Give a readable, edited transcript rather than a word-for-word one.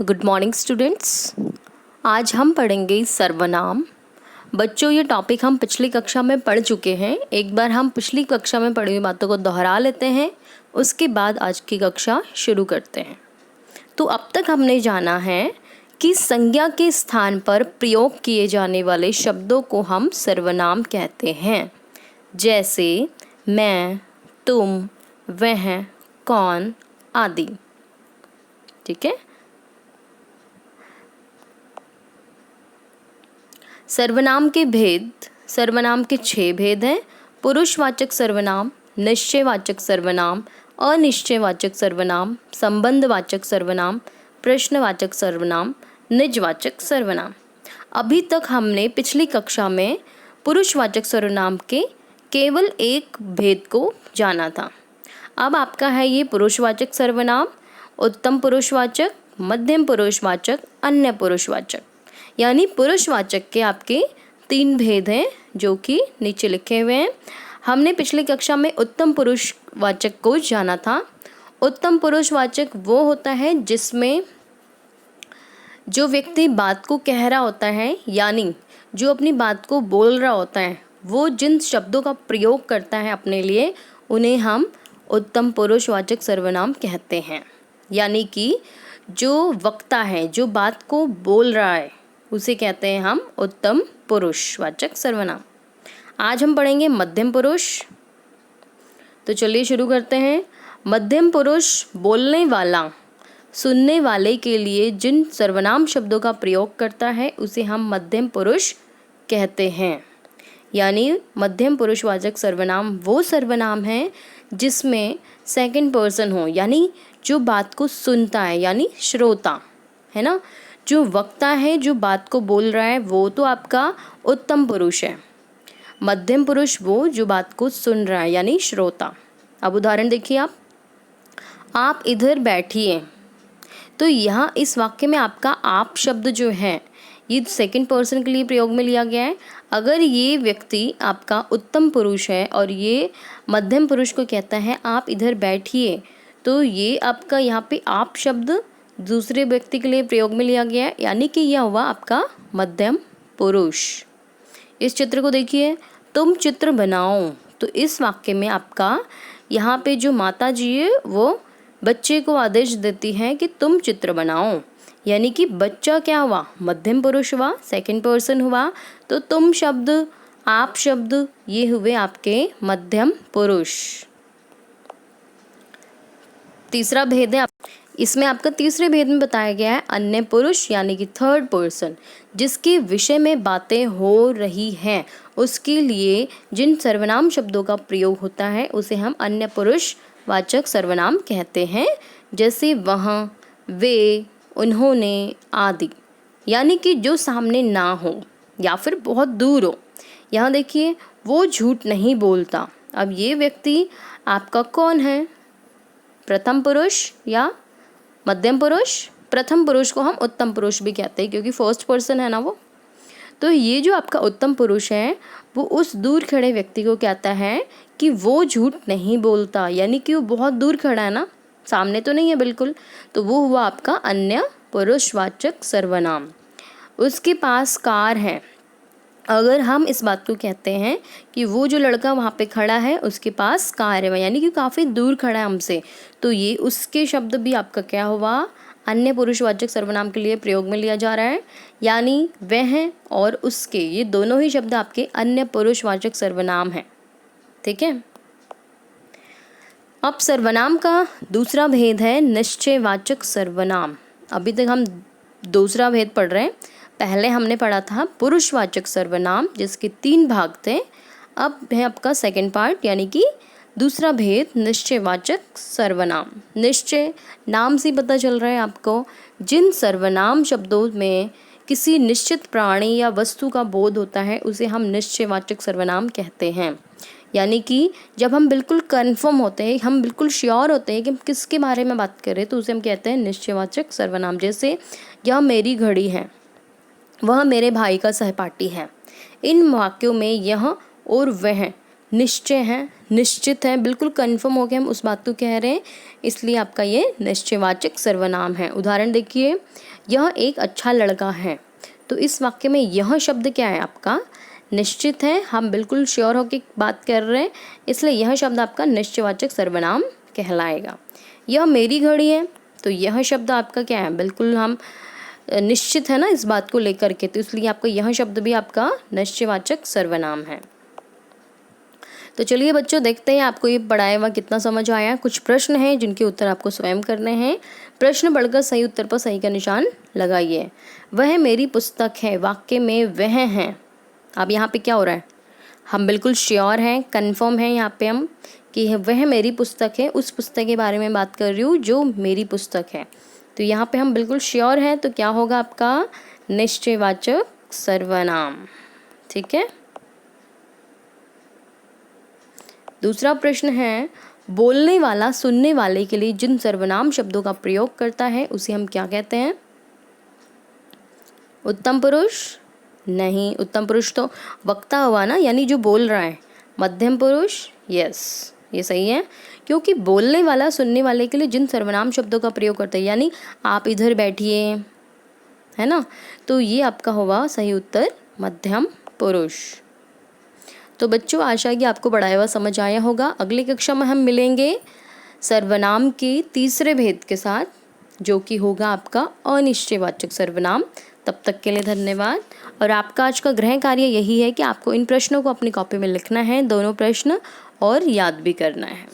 Good morning students. आज हम पढ़ेंगे सर्वनाम। बच्चों, ये टॉपिक हम पिछली कक्षा में पढ़ चुके हैं। एक बार हम पिछली कक्षा में पढ़ी हुई बातों को दोहरा लेते हैं, उसके बाद आज की कक्षा शुरू करते हैं। तो अब तक हमने जाना है कि संज्ञा के स्थान पर प्रयोग किए जाने वाले शब्दों को हम सर्वनाम कहते हैं, जैसे मैं, तुम, वह, कौन आदि। ठीक है। सर्वनाम के भेद। सर्वनाम के 6 भेद हैं। पुरुषवाचक सर्वनाम, निश्चयवाचक सर्वनाम, अनिश्चयवाचक सर्वनाम, संबंधवाचक सर्वनाम, प्रश्नवाचक सर्वनाम, निजवाचक सर्वनाम। अभी तक हमने पिछली कक्षा में पुरुषवाचक सर्वनाम के केवल एक भेद को जाना था। अब आपका है ये पुरुषवाचक सर्वनाम, उत्तम पुरुषवाचक, मध्यम पुरुषवाचक, अन्य पुरुषवाचक। यानी पुरुषवाचक के आपके 3 भेद हैं जो कि नीचे लिखे हुए हैं। हमने पिछली कक्षा में उत्तम पुरुषवाचक को जाना था। उत्तम पुरुषवाचक वो होता है जिसमें जो व्यक्ति बात को कह रहा होता है, यानी जो अपनी बात को बोल रहा होता है, वो जिन शब्दों का प्रयोग करता है अपने लिए, उन्हें हम उत्तम पुरुषवाचक सर्वनाम कहते हैं। यानी कि जो वक्ता है, जो बात को बोल रहा है, उसे कहते हैं हम उत्तम पुरुषवाचक सर्वनाम। आज हम पढ़ेंगे मध्यम पुरुष। तो चलिए शुरू करते हैं। मध्यम पुरुष बोलने वाला, सुनने वाले के लिए जिन सर्वनाम शब्दों का प्रयोग करता है, उसे हम मध्यम पुरुष कहते हैं। यानी मध्यम पुरुषवाचक सर्वनाम वो सर्वनाम है जिसमें सेकंड पर्सन हो, यानी जो बात को सुनता है, यानी श्रोता है ना। जो वक्ता है, जो बात को बोल रहा है, वो तो आपका उत्तम पुरुष है। मध्यम पुरुष वो जो बात को सुन रहा है, यानी श्रोता। अब उदाहरण देखिए आप इधर बैठिए। तो यहाँ इस वाक्य में आपका आप शब्द जो है, ये सेकंड पर्सन के लिए प्रयोग में लिया गया है। अगर ये व्यक्ति आपका उत्तम पुरुष है और ये मध्यम पुरुष को कहता है आप इधर बैठिए, तो ये आपका यहाँ पे आप शब्द दूसरे व्यक्ति के लिए प्रयोग में लिया गया है, यानी कि यह हुआ आपका मध्यम पुरुष। इस चित्र को देखिए, तुम चित्र बनाओ। तो इस वाक्य में आपका यहाँ पे जो माता जी है वो बच्चे को आदेश देती हैं कि तुम चित्र बनाओ, यानी कि बच्चा क्या हुआ, मध्यम पुरुष हुआ, सेकंड पर्सन हुआ। तो तुम शब्द, आप शब्द, ये हुए आपके मध्यम पुरुष। तीसरा भेद है, इसमें आपका तीसरे भेद में बताया गया है अन्य पुरुष, यानी कि थर्ड पर्सन। जिसके विषय में बातें हो रही हैं, उसके लिए जिन सर्वनाम शब्दों का प्रयोग होता है, उसे हम अन्य पुरुष वाचक सर्वनाम कहते हैं, जैसे वह, वे, उन्होंने आदि। यानी कि जो सामने ना हो या फिर बहुत दूर हो। यहाँ देखिए, वो झूठ नहीं बोलता। अब ये व्यक्ति आपका कौन है, प्रथम पुरुष या मध्यम पुरुष? प्रथम पुरुष को हम उत्तम पुरुष भी कहते हैं, क्योंकि फर्स्ट पर्सन है ना वो। तो ये जो आपका उत्तम पुरुष है, वो उस दूर खड़े व्यक्ति को कहता है कि वो झूठ नहीं बोलता, यानी कि वो बहुत दूर खड़ा है ना, सामने तो नहीं है बिल्कुल। तो वो हुआ आपका अन्य पुरुषवाचक सर्वनाम। उसके पास कार है। अगर हम इस बात को कहते हैं कि वो जो लड़का वहाँ पे खड़ा है उसके पास कार है, यानी कि काफ़ी दूर खड़ा है हमसे, तो ये उसके शब्द भी आपका क्या हुआ, अन्य पुरुषवाचक सर्वनाम के लिए प्रयोग में लिया जा रहा है। यानी वह और उसके, ये दोनों ही शब्द आपके अन्य पुरुषवाचक सर्वनाम हैं। ठीक है। अब सर्वनाम का दूसरा भेद है निश्चयवाचक सर्वनाम। अभी तक हम दूसरा भेद पढ़ रहे हैं। पहले हमने पढ़ा था पुरुषवाचक सर्वनाम, जिसके 3 भाग थे। अब है आपका सेकंड पार्ट, यानी कि दूसरा भेद निश्चयवाचक सर्वनाम। निश्चय नाम से पता चल रहा है आपको, जिन सर्वनाम शब्दों में किसी निश्चित प्राणी या वस्तु का बोध होता है, उसे हम निश्चयवाचक सर्वनाम कहते हैं। यानी कि जब हम बिल्कुल कन्फर्म होते हैं, हम बिल्कुल श्योर होते हैं कि हम किसके बारे में बात कर रहे हैं, तो उसे हम कहते हैं निश्चयवाचक सर्वनाम। जैसे यह मेरी घड़ी है, वह मेरे भाई का सहपाठी है। इन वाक्यों में यह और वह निश्चय है, निश्चित है, बिल्कुल कंफर्म हो गया हम उस बात को कह रहे हैं, इसलिए आपका ये निश्चयवाचक सर्वनाम है। उदाहरण देखिए, यह एक अच्छा लड़का है। तो इस वाक्य में यह शब्द क्या है आपका? निश्चित है, हम बिल्कुल श्योर होकर बात कर रहे हैं, इसलिए यह शब्द आपका निश्चयवाचक सर्वनाम कहलाएगा। यह मेरी घड़ी है, तो यह शब्द आपका क्या है? बिल्कुल हम निश्चित है ना इस बात को लेकर के, तो इसलिए आपका यह शब्द भी आपका निश्चयवाचक सर्वनाम है। तो चलिए बच्चों, देखते हैं आपको ये पढ़ाया हुआ कितना समझ आया। कुछ प्रश्न हैं जिनके उत्तर आपको स्वयं करने हैं। प्रश्न पढ़कर सही उत्तर पर सही का निशान लगाइए। वह मेरी पुस्तक है, वाक्य में वह है। अब यहाँ पे क्या हो रहा है? हम बिल्कुल श्योर हैं, कंफर्म हैं यहाँ पे हम कि वह मेरी पुस्तक है, उस पुस्तक के बारे में बात कर रही हूँ जो मेरी पुस्तक है। तो यहाँ पे हम बिल्कुल श्योर हैं, तो क्या होगा आपका? निश्चयवाचक सर्वनाम। ठीक है। दूसरा प्रश्न है, बोलने वाला सुनने वाले के लिए जिन सर्वनाम शब्दों का प्रयोग करता है उसे हम क्या कहते हैं? उत्तम पुरुष? नहीं, उत्तम पुरुष तो वक्ता हुआ ना, यानी जो बोल रहा है। मध्यम पुरुष? यस, ये सही है, क्योंकि बोलने वाला सुनने वाले के लिए जिन सर्वनाम शब्दों का प्रयोग करता है, यानी आप इधर बैठिए, है ना, तो ये आपका होगा सही उत्तर मध्यम पुरुष। तो बच्चों, आशा है कि आपको पढ़ाया हुआ समझ आया होगा। अगली कक्षा में हम मिलेंगे सर्वनाम के तीसरे भेद के साथ, जो कि होगा आपका अनिश्चयवाचक सर्वनाम। तब तक के लिए धन्यवाद। और आपका आज का गृह कार्य यही है कि आपको इन प्रश्नों को अपनी कॉपी में लिखना है, दोनों प्रश्न, और याद भी करना है।